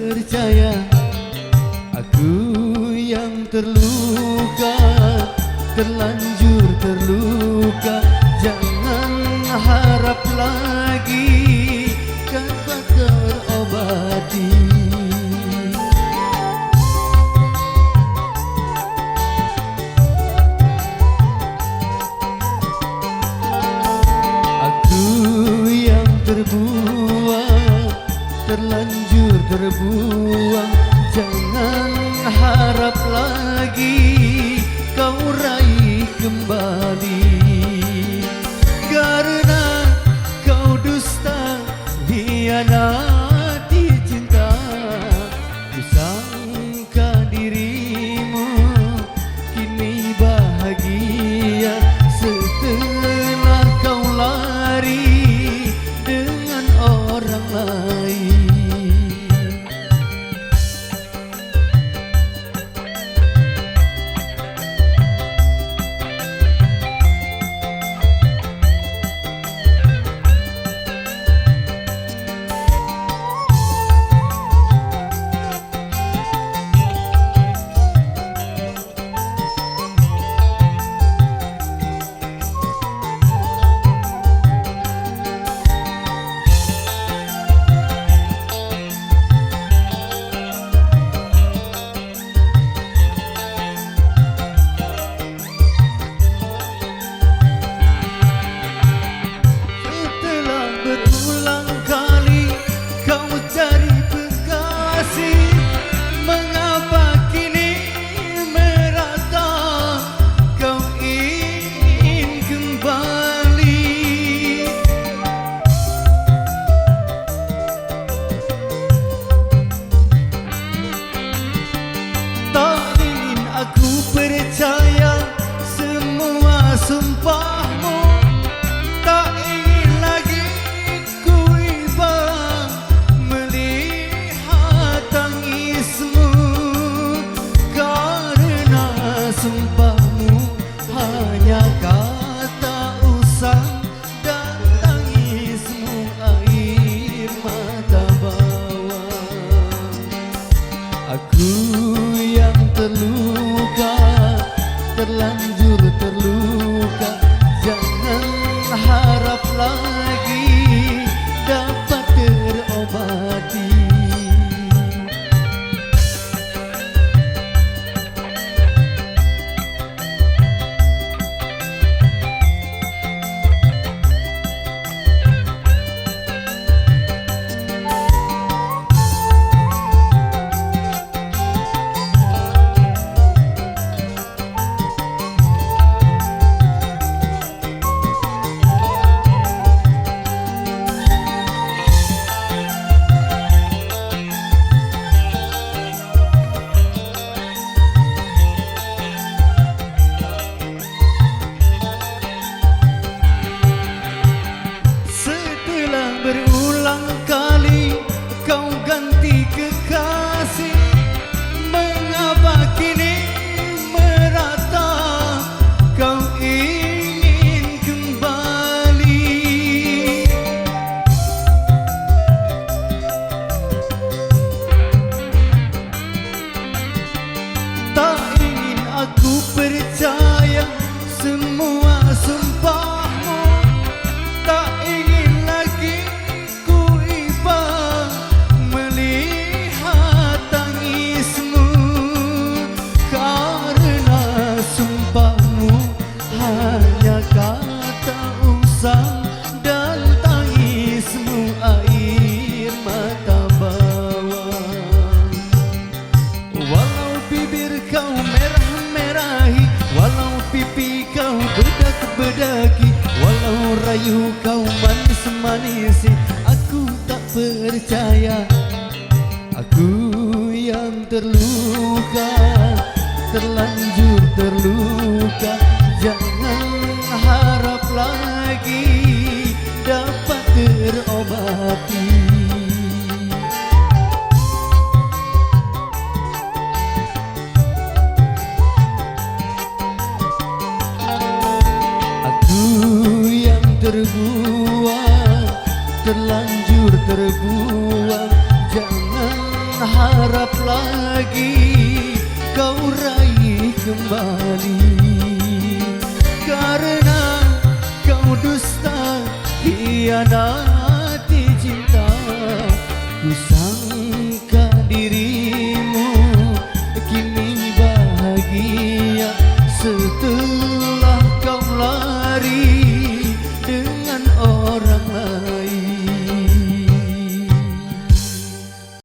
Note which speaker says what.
Speaker 1: percaya. Aku yang terluka, terlanjur terluka. Jangan harap lagi dapat terobati. Aku yang terbuang, terlanjur terbuang. Jangan harap lagi kau raih kembali, karena kau dusta hianati cinta. Kusangka dirimu kini bahagia setelah kau lari dengan orang lain. Percaya semua sumpahmu, tak ingin lagi ku iba melihat tangismu, karena sumpahmu hanya kata usang dan tangismu air mata bawang. Aku yang terluka, terlanjur terluka. Jangan harap lagi dapat terobati. Berulang kali kau ganti kekasih, mengapa kini merata kau ingin kembali? Tak ingin aku percaya semua sumpahmu, tak ingin lagi melihat tangismu, karena sumpahmu hanya kata usang dan tangismu air mata bawang. Walau bibir kau merah-merahi, walau pipi kau bedak-bedaki, walau rayu kau manis-manisi, aku tak percaya. Aku yang terluka, terlanjur terluka. Jangan harap lagi dapat terobati. Aku yang terbuang, terlanjur terbuang. Jangan harap lagi kau raih kembali.